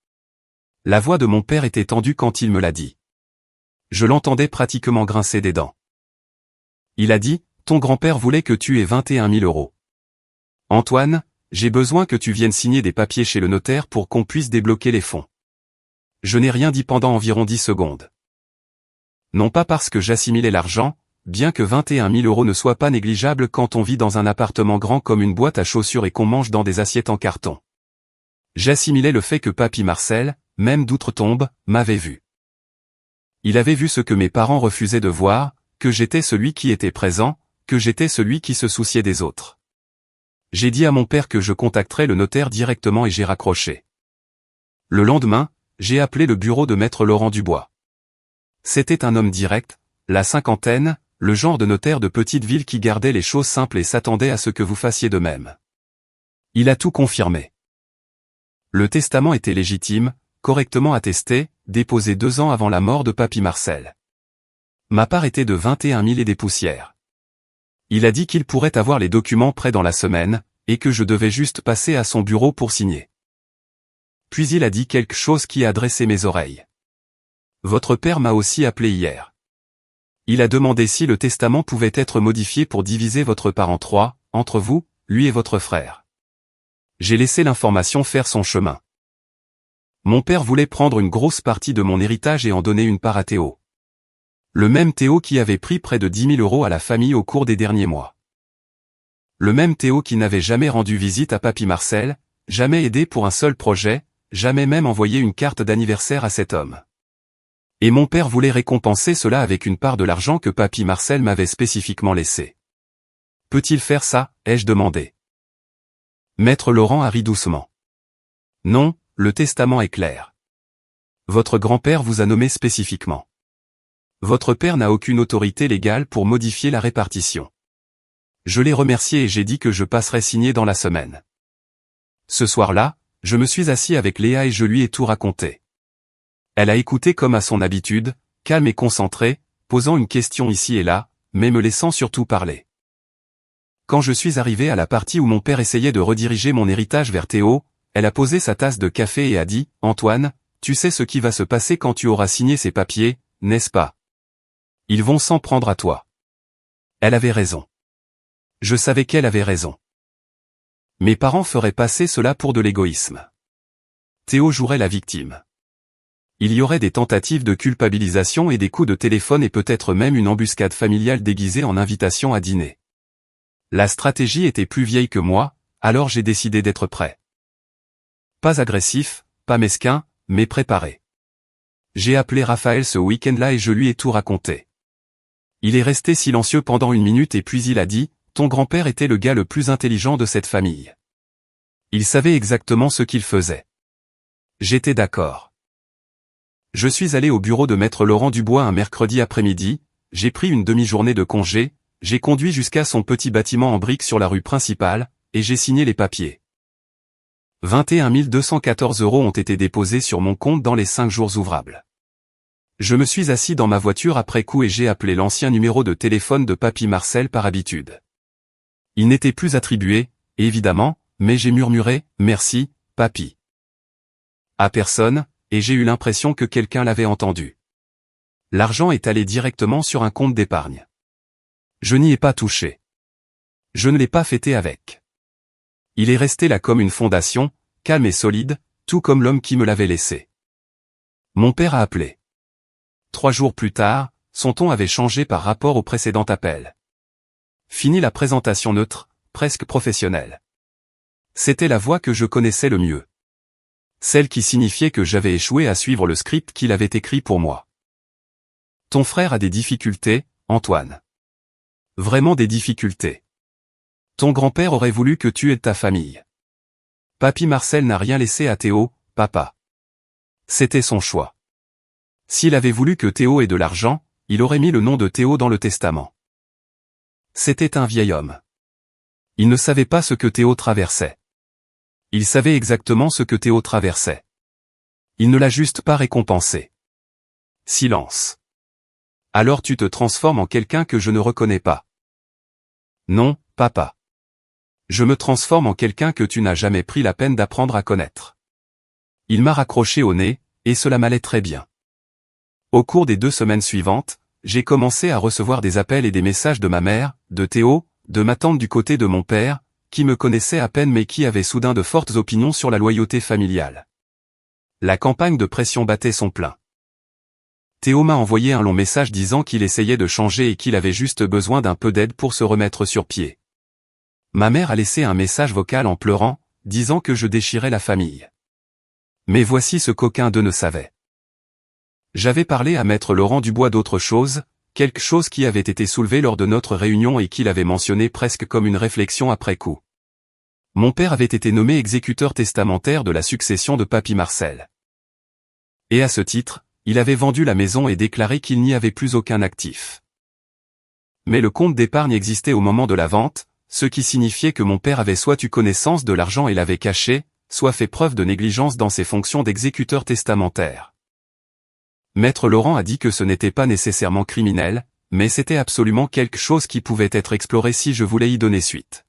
La voix de mon père était tendue quand il me l'a dit. Je l'entendais pratiquement grincer des dents. Il a dit, ton grand-père voulait que tu aies 21 000 €. Antoine, j'ai besoin que tu viennes signer des papiers chez le notaire pour qu'on puisse débloquer les fonds. Je n'ai rien dit pendant environ 10 secondes. Non pas parce que j'assimilais l'argent, bien que 21 000 € ne soit pas négligeable quand on vit dans un appartement grand comme une boîte à chaussures et qu'on mange dans des assiettes en carton. J'assimilais le fait que papy Marcel, même d'outre-tombe, m'avait vu. Il avait vu ce que mes parents refusaient de voir, que j'étais celui qui était présent, que j'étais celui qui se souciait des autres. J'ai dit à mon père que je contacterais le notaire directement et j'ai raccroché. Le lendemain, j'ai appelé le bureau de maître Laurent Dubois. C'était un homme direct, la cinquantaine, le genre de notaire de petite ville qui gardait les choses simples et s'attendait à ce que vous fassiez de même. Il a tout confirmé. Le testament était légitime, correctement attesté, déposé 2 ans avant la mort de Papy Marcel. Ma part était de 21 000 et des poussières. Il a dit qu'il pourrait avoir les documents prêts dans la semaine, et que je devais juste passer à son bureau pour signer. Puis il a dit quelque chose qui a dressé mes oreilles. Votre père m'a aussi appelé hier. Il a demandé si le testament pouvait être modifié pour diviser votre part en 3, entre vous, lui et votre frère. J'ai laissé l'information faire son chemin. Mon père voulait prendre une grosse partie de mon héritage et en donner une part à Théo. Le même Théo qui avait pris près de 10 000 € à la famille au cours des derniers mois. Le même Théo qui n'avait jamais rendu visite à Papy Marcel, jamais aidé pour un seul projet, jamais même envoyé une carte d'anniversaire à cet homme. Et mon père voulait récompenser cela avec une part de l'argent que Papy Marcel m'avait spécifiquement laissé. Peut-il faire ça, ai-je demandé. Maître Laurent a ri doucement. Non, le testament est clair. Votre grand-père vous a nommé spécifiquement. Votre père n'a aucune autorité légale pour modifier la répartition. Je l'ai remercié et j'ai dit que je passerais signer dans la semaine. Ce soir-là, je me suis assis avec Léa et je lui ai tout raconté. Elle a écouté comme à son habitude, calme et concentrée, posant une question ici et là, mais me laissant surtout parler. Quand je suis arrivé à la partie où mon père essayait de rediriger mon héritage vers Théo, elle a posé sa tasse de café et a dit « Antoine, tu sais ce qui va se passer quand tu auras signé ces papiers, n'est-ce pas ? Ils vont s'en prendre à toi. » Elle avait raison. Je savais qu'elle avait raison. Mes parents feraient passer cela pour de l'égoïsme. Théo jouerait la victime. Il y aurait des tentatives de culpabilisation et des coups de téléphone et peut-être même une embuscade familiale déguisée en invitation à dîner. La stratégie était plus vieille que moi, alors j'ai décidé d'être prêt. Pas agressif, pas mesquin, mais préparé. J'ai appelé Raphaël ce week-end-là et je lui ai tout raconté. Il est resté silencieux pendant 1 minute et puis il a dit « Ton grand-père était le gars le plus intelligent de cette famille. Il savait exactement ce qu'il faisait. » J'étais d'accord. Je suis allé au bureau de Maître Laurent Dubois un mercredi après-midi, j'ai pris une demi-journée de congé, j'ai conduit jusqu'à son petit bâtiment en briques sur la rue principale, et j'ai signé les papiers. 21 214 € ont été déposés sur mon compte dans les 5 jours ouvrables. Je me suis assis dans ma voiture après coup et j'ai appelé l'ancien numéro de téléphone de Papy Marcel par habitude. Il n'était plus attribué, évidemment, mais j'ai murmuré « Merci, papy ». À personne, et j'ai eu l'impression que quelqu'un l'avait entendu. L'argent est allé directement sur un compte d'épargne. Je n'y ai pas touché. Je ne l'ai pas fêté avec. Il est resté là comme une fondation, calme et solide, tout comme l'homme qui me l'avait laissé. Mon père a appelé. 3 jours plus tard, son ton avait changé par rapport au précédent appel. Fini la présentation neutre, presque professionnelle. C'était la voix que je connaissais le mieux. Celle qui signifiait que j'avais échoué à suivre le script qu'il avait écrit pour moi. Ton frère a des difficultés, Antoine. Vraiment des difficultés. Ton grand-père aurait voulu que tu aides ta famille. Papy Marcel n'a rien laissé à Théo, papa. C'était son choix. S'il avait voulu que Théo ait de l'argent, il aurait mis le nom de Théo dans le testament. C'était un vieil homme. Il ne savait pas ce que Théo traversait. Il savait exactement ce que Théo traversait. Il ne l'a juste pas récompensé. Silence. Alors tu te transformes en quelqu'un que je ne reconnais pas. Non, papa. Je me transforme en quelqu'un que tu n'as jamais pris la peine d'apprendre à connaître. Il m'a raccroché au nez, et cela m'allait très bien. Au cours des 2 semaines suivantes, j'ai commencé à recevoir des appels et des messages de ma mère, de Théo, de ma tante du côté de mon père, qui me connaissaient à peine mais qui avaient soudain de fortes opinions sur la loyauté familiale. La campagne de pression battait son plein. Théo m'a envoyé un long message disant qu'il essayait de changer et qu'il avait juste besoin d'un peu d'aide pour se remettre sur pied. Ma mère a laissé un message vocal en pleurant, disant que je déchirais la famille. Mais voici ce qu'aucun d'eux ne savait. J'avais parlé à Maître Laurent Dubois d'autre chose, quelque chose qui avait été soulevé lors de notre réunion et qu'il avait mentionné presque comme une réflexion après coup. Mon père avait été nommé exécuteur testamentaire de la succession de Papy Marcel. Et à ce titre, il avait vendu la maison et déclaré qu'il n'y avait plus aucun actif. Mais le compte d'épargne existait au moment de la vente, ce qui signifiait que mon père avait soit eu connaissance de l'argent et l'avait caché, soit fait preuve de négligence dans ses fonctions d'exécuteur testamentaire. Maître Laurent a dit que ce n'était pas nécessairement criminel, mais c'était absolument quelque chose qui pouvait être exploré si je voulais y donner suite.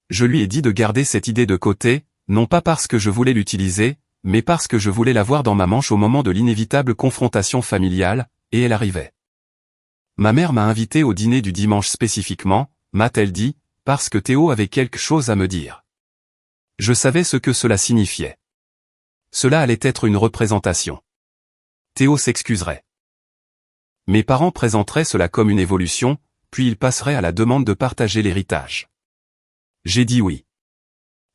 Je lui ai dit de garder cette idée de côté, non pas parce que je voulais l'utiliser, mais parce que je voulais l'avoir dans ma manche au moment de l'inévitable confrontation familiale, et elle arrivait. Ma mère m'a invité au dîner du dimanche spécifiquement, m'a-t-elle dit, parce que Théo avait quelque chose à me dire. Je savais ce que cela signifiait. Cela allait être une représentation. Théo s'excuserait. Mes parents présenteraient cela comme une évolution, puis ils passeraient à la demande de partager l'héritage. J'ai dit oui.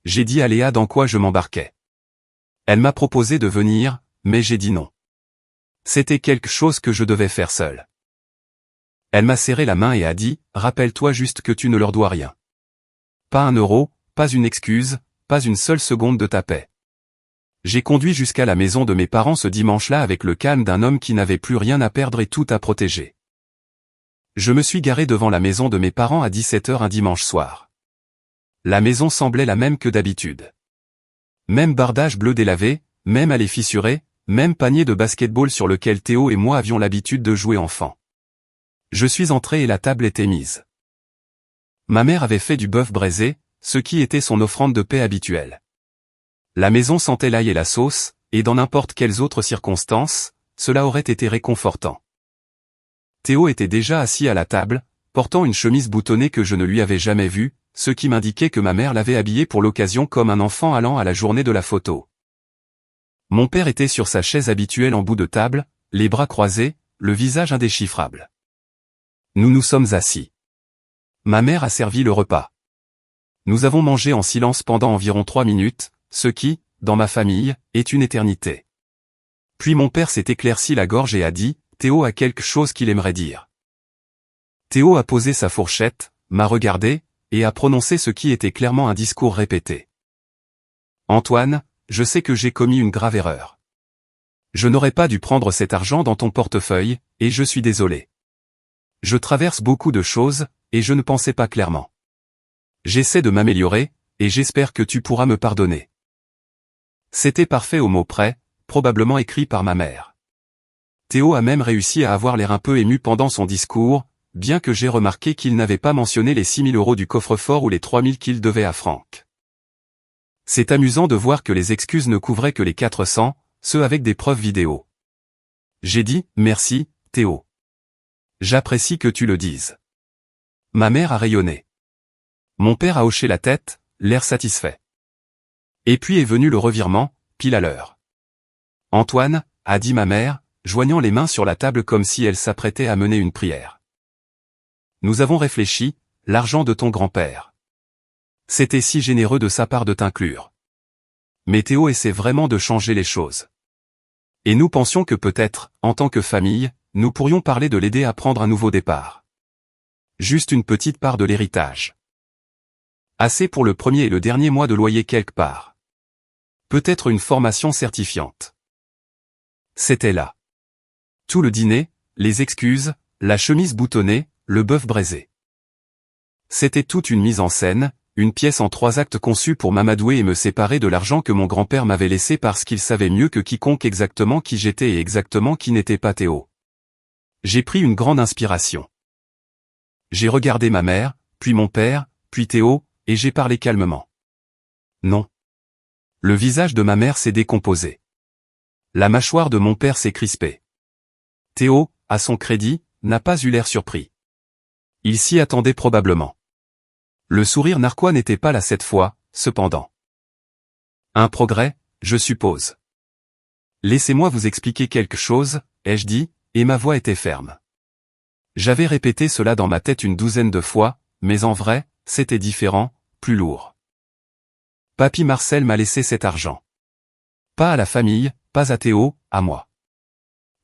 J'ai dit à Léa dans quoi je m'embarquais. Elle m'a proposé de venir, mais j'ai dit non. C'était quelque chose que je devais faire seul. Elle m'a serré la main et a dit, « Rappelle-toi juste que tu ne leur dois rien. Pas un euro, pas une excuse, pas une seule seconde de ta paix. » J'ai conduit jusqu'à la maison de mes parents ce dimanche-là avec le calme d'un homme qui n'avait plus rien à perdre et tout à protéger. Je me suis garé devant la maison de mes parents à 17h un dimanche soir. La maison semblait la même que d'habitude. Même bardage bleu délavé, même allée fissurée, même panier de basket-ball sur lequel Théo et moi avions l'habitude de jouer enfant. Je suis entré et la table était mise. Ma mère avait fait du bœuf braisé, ce qui était son offrande de paix habituelle. La maison sentait l'ail et la sauce, et dans n'importe quelles autres circonstances, cela aurait été réconfortant. Théo était déjà assis à la table, portant une chemise boutonnée que je ne lui avais jamais vue, ce qui m'indiquait que ma mère l'avait habillé pour l'occasion comme un enfant allant à la journée de la photo. Mon père était sur sa chaise habituelle en bout de table, les bras croisés, le visage indéchiffrable. Nous nous sommes assis. Ma mère a servi le repas. Nous avons mangé en silence pendant environ 3 minutes, ce qui, dans ma famille, est une éternité. Puis mon père s'est éclairci la gorge et a dit, « Théo a quelque chose qu'il aimerait dire. » Théo a posé sa fourchette, m'a regardé, et a prononcé ce qui était clairement un discours répété. « Antoine, je sais que j'ai commis une grave erreur. Je n'aurais pas dû prendre cet argent dans ton portefeuille, et je suis désolé. Je traverse beaucoup de choses, et je ne pensais pas clairement. J'essaie de m'améliorer, et j'espère que tu pourras me pardonner. » C'était parfait au mot près, probablement écrit par ma mère. Théo a même réussi à avoir l'air un peu ému pendant son discours, bien que j'ai remarqué qu'il n'avait pas mentionné les 6 000 € du coffre-fort ou les 3 000 qu'il devait à Franck. C'est amusant de voir que les excuses ne couvraient que les 400, ceux avec des preuves vidéo. J'ai dit, « Merci, Théo. J'apprécie que tu le dises. » Ma mère a rayonné. Mon père a hoché la tête, l'air satisfait. Et puis est venu le revirement, pile à l'heure. « Antoine, » a dit ma mère, joignant les mains sur la table comme si elle s'apprêtait à mener une prière. « Nous avons réfléchi, l'argent de ton grand-père. C'était si généreux de sa part de t'inclure. Mais Théo essaie vraiment de changer les choses. Et nous pensions que peut-être, en tant que famille, nous pourrions parler de l'aider à prendre un nouveau départ. Juste une petite part de l'héritage. Assez pour le premier et le dernier mois de loyer quelque part. Peut-être une formation certifiante. » C'était là. Tout le dîner, les excuses, la chemise boutonnée, le bœuf braisé. C'était toute une mise en scène, une pièce en 3 actes conçue pour m'amadouer et me séparer de l'argent que mon grand-père m'avait laissé parce qu'il savait mieux que quiconque exactement qui j'étais et exactement qui n'était pas Théo. J'ai pris une grande inspiration. J'ai regardé ma mère, puis mon père, puis Théo, et j'ai parlé calmement. Non. Le visage de ma mère s'est décomposé. La mâchoire de mon père s'est crispée. Théo, à son crédit, n'a pas eu l'air surpris. Il s'y attendait probablement. Le sourire narquois n'était pas là cette fois, cependant. Un progrès, je suppose. Laissez-moi vous expliquer quelque chose, ai-je dit, et ma voix était ferme. J'avais répété cela dans ma tête une 12aine de fois, mais en vrai, c'était différent, plus lourd. Papy Marcel m'a laissé cet argent. Pas à la famille, pas à Théo, à moi.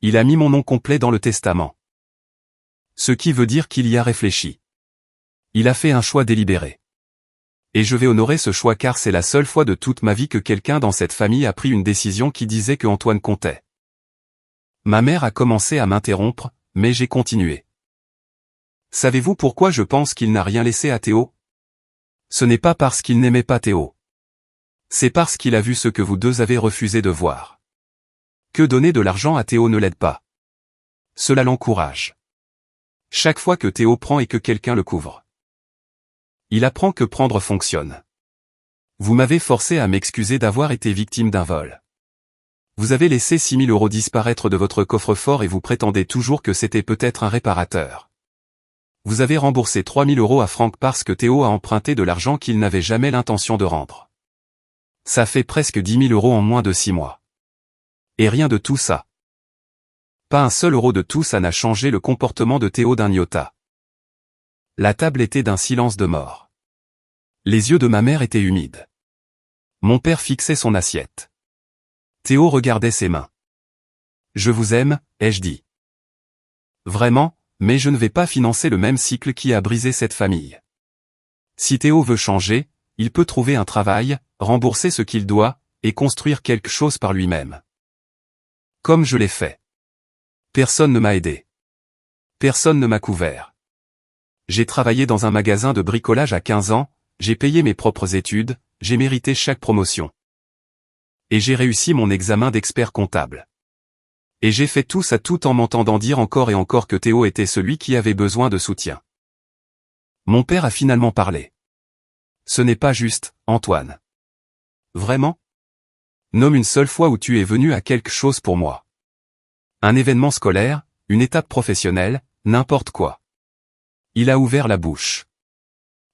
Il a mis mon nom complet dans le testament. Ce qui veut dire qu'il y a réfléchi. Il a fait un choix délibéré. Et je vais honorer ce choix car c'est la seule fois de toute ma vie que quelqu'un dans cette famille a pris une décision qui disait que Antoine comptait. Ma mère a commencé à m'interrompre, mais j'ai continué. Savez-vous pourquoi je pense qu'il n'a rien laissé à Théo ? Ce n'est pas parce qu'il n'aimait pas Théo. C'est parce qu'il a vu ce que vous deux avez refusé de voir. Que donner de l'argent à Théo ne l'aide pas. Cela l'encourage. Chaque fois que Théo prend et que quelqu'un le couvre, il apprend que prendre fonctionne. Vous m'avez forcé à m'excuser d'avoir été victime d'un vol. Vous avez laissé 6 000 € disparaître de votre coffre-fort et vous prétendez toujours que c'était peut-être un réparateur. Vous avez remboursé 3 000 € à Franck parce que Théo a emprunté de l'argent qu'il n'avait jamais l'intention de rendre. Ça fait presque 10 000 € en moins de 6 mois. Et rien de tout ça. Pas un seul euro de tout ça n'a changé le comportement de Théo d'un iota. La table était d'un silence de mort. Les yeux de ma mère étaient humides. Mon père fixait son assiette. Théo regardait ses mains. Je vous aime, ai-je dit. Vraiment, mais je ne vais pas financer le même cycle qui a brisé cette famille. Si Théo veut changer, il peut trouver un travail, rembourser ce qu'il doit, et construire quelque chose par lui-même. Comme je l'ai fait. Personne ne m'a aidé. Personne ne m'a couvert. J'ai travaillé dans un magasin de bricolage à 15 ans, j'ai payé mes propres études, j'ai mérité chaque promotion. Et j'ai réussi mon examen d'expert comptable. Et j'ai fait tout ça tout en m'entendant dire encore et encore que Théo était celui qui avait besoin de soutien. Mon père a finalement parlé. Ce n'est pas juste, Antoine. Vraiment? Nomme une seule fois où tu es venu à quelque chose pour moi. Un événement scolaire, une étape professionnelle, n'importe quoi. Il a ouvert la bouche.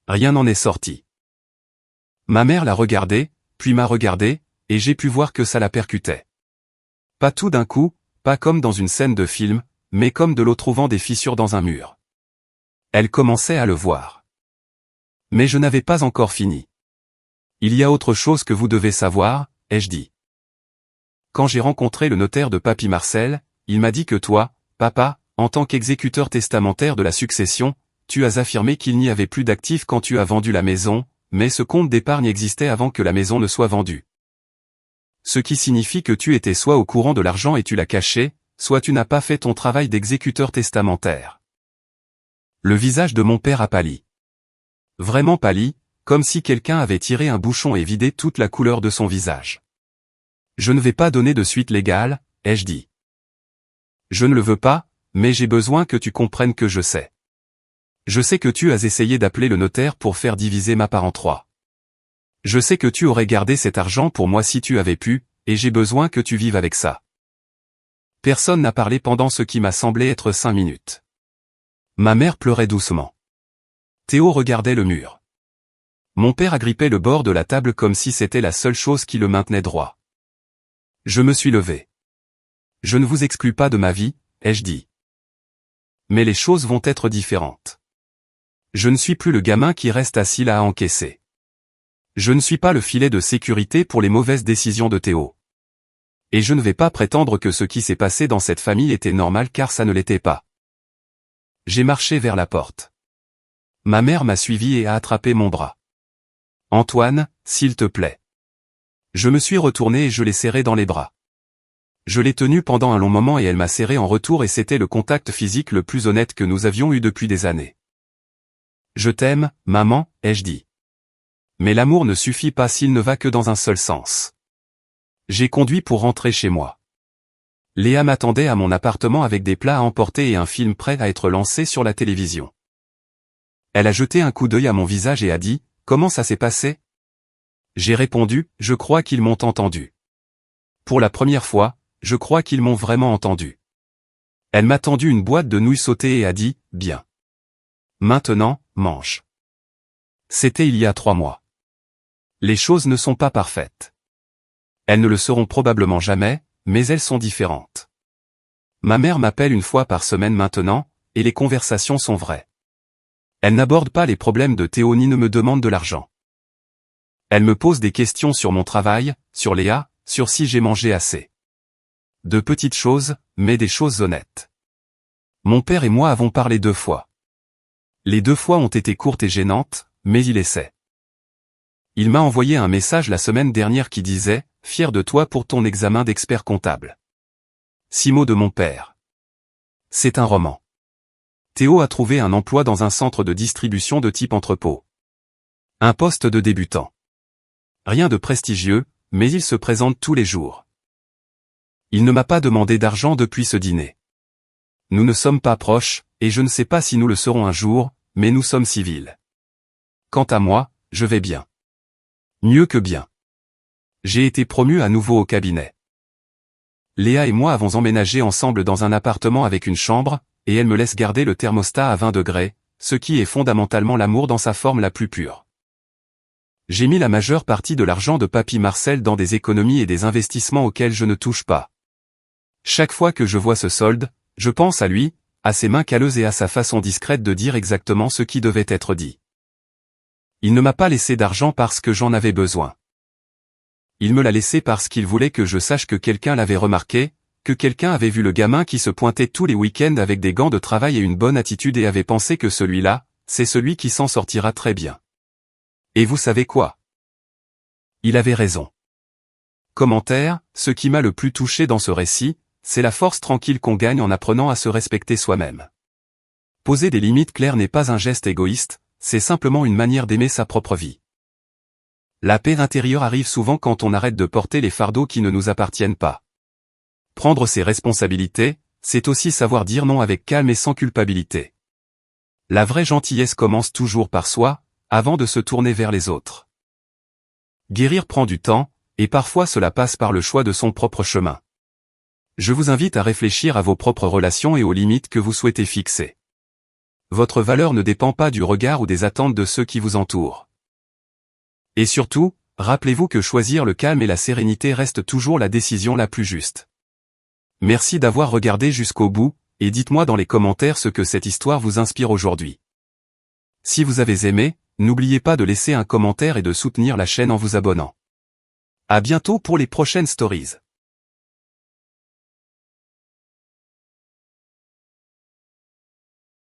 Rien n'en est sorti. Ma mère l'a regardé, puis m'a regardé, et j'ai pu voir que ça la percutait. Pas tout d'un coup, pas comme dans une scène de film, mais comme de l'eau trouvant des fissures dans un mur. Elle commençait à le voir. Mais je n'avais pas encore fini. Il y a autre chose que vous devez savoir, ai-je dit. Quand j'ai rencontré le notaire de Papy Marcel, il m'a dit que toi, papa, en tant qu'exécuteur testamentaire de la succession, tu as affirmé qu'il n'y avait plus d'actifs quand tu as vendu la maison, mais ce compte d'épargne existait avant que la maison ne soit vendue. Ce qui signifie que tu étais soit au courant de l'argent et tu l'as caché, soit tu n'as pas fait ton travail d'exécuteur testamentaire. Le visage de mon père a pâli. Vraiment pâli, comme si quelqu'un avait tiré un bouchon et vidé toute la couleur de son visage. Je ne vais pas donner de suite légale, ai-je dit. Je ne le veux pas, mais j'ai besoin que tu comprennes que je sais. Je sais que tu as essayé d'appeler le notaire pour faire diviser ma part en 3. Je sais que tu aurais gardé cet argent pour moi si tu avais pu, et j'ai besoin que tu vives avec ça. Personne n'a parlé pendant ce qui m'a semblé être 5 minutes. Ma mère pleurait doucement. Théo regardait le mur. Mon père agrippait le bord de la table comme si c'était la seule chose qui le maintenait droit. Je me suis levé. Je ne vous exclus pas de ma vie, ai-je dit. Mais les choses vont être différentes. Je ne suis plus le gamin qui reste assis là à encaisser. Je ne suis pas le filet de sécurité pour les mauvaises décisions de Théo. Et je ne vais pas prétendre que ce qui s'est passé dans cette famille était normal car ça ne l'était pas. J'ai marché vers la porte. Ma mère m'a suivi et a attrapé mon bras. Antoine, s'il te plaît. Je me suis retourné et je l'ai serré dans les bras. Je l'ai tenue pendant un long moment et elle m'a serré en retour et c'était le contact physique le plus honnête que nous avions eu depuis des années. Je t'aime, maman, ai-je dit. Mais l'amour ne suffit pas s'il ne va que dans un seul sens. J'ai conduit pour rentrer chez moi. Léa m'attendait à mon appartement avec des plats à emporter et un film prêt à être lancé sur la télévision. Elle a jeté un coup d'œil à mon visage et a dit, « Comment ça s'est passé ?» J'ai répondu, « Je crois qu'ils m'ont entendu. » Pour la première fois, je crois qu'ils m'ont vraiment entendu. Elle m'a tendu une boîte de nouilles sautées et a dit, « Bien. Maintenant, mange. » C'était il y a 3 mois. Les choses ne sont pas parfaites. Elles ne le seront probablement jamais, mais elles sont différentes. Ma mère m'appelle une fois par semaine maintenant, et les conversations sont vraies. Elle n'aborde pas les problèmes de Théo ni ne me demande de l'argent. Elle me pose des questions sur mon travail, sur Léa, sur si j'ai mangé assez. De petites choses, mais des choses honnêtes. Mon père et moi avons parlé 2 fois. Les 2 fois ont été courtes et gênantes, mais il essaie. Il m'a envoyé un message la semaine dernière qui disait « Fier de toi pour ton examen d'expert comptable. » 6 mots de mon père. C'est un roman. Théo a trouvé un emploi dans un centre de distribution de type entrepôt. Un poste de débutant. Rien de prestigieux, mais il se présente tous les jours. Il ne m'a pas demandé d'argent depuis ce dîner. Nous ne sommes pas proches, et je ne sais pas si nous le serons un jour, mais nous sommes civils. Quant à moi, je vais bien. Mieux que bien. J'ai été promu à nouveau au cabinet. Léa et moi avons emménagé ensemble dans un appartement avec une chambre, et elle me laisse garder le thermostat à 20 degrés, ce qui est fondamentalement l'amour dans sa forme la plus pure. J'ai mis la majeure partie de l'argent de Papy Marcel dans des économies et des investissements auxquels je ne touche pas. Chaque fois que je vois ce solde, je pense à lui, à ses mains calleuses et à sa façon discrète de dire exactement ce qui devait être dit. Il ne m'a pas laissé d'argent parce que j'en avais besoin. Il me l'a laissé parce qu'il voulait que je sache que quelqu'un l'avait remarqué, que quelqu'un avait vu le gamin qui se pointait tous les week-ends avec des gants de travail et une bonne attitude et avait pensé que celui-là, c'est celui qui s'en sortira très bien. Et vous savez quoi? Il avait raison. Commentaire, ce qui m'a le plus touché dans ce récit, c'est la force tranquille qu'on gagne en apprenant à se respecter soi-même. Poser des limites claires n'est pas un geste égoïste, c'est simplement une manière d'aimer sa propre vie. La paix intérieure arrive souvent quand on arrête de porter les fardeaux qui ne nous appartiennent pas. Prendre ses responsabilités, c'est aussi savoir dire non avec calme et sans culpabilité. La vraie gentillesse commence toujours par soi, avant de se tourner vers les autres. Guérir prend du temps, et parfois cela passe par le choix de son propre chemin. Je vous invite à réfléchir à vos propres relations et aux limites que vous souhaitez fixer. Votre valeur ne dépend pas du regard ou des attentes de ceux qui vous entourent. Et surtout, rappelez-vous que choisir le calme et la sérénité reste toujours la décision la plus juste. Merci d'avoir regardé jusqu'au bout, et dites-moi dans les commentaires ce que cette histoire vous inspire aujourd'hui. Si vous avez aimé, n'oubliez pas de laisser un commentaire et de soutenir la chaîne en vous abonnant. À bientôt pour les prochaines stories.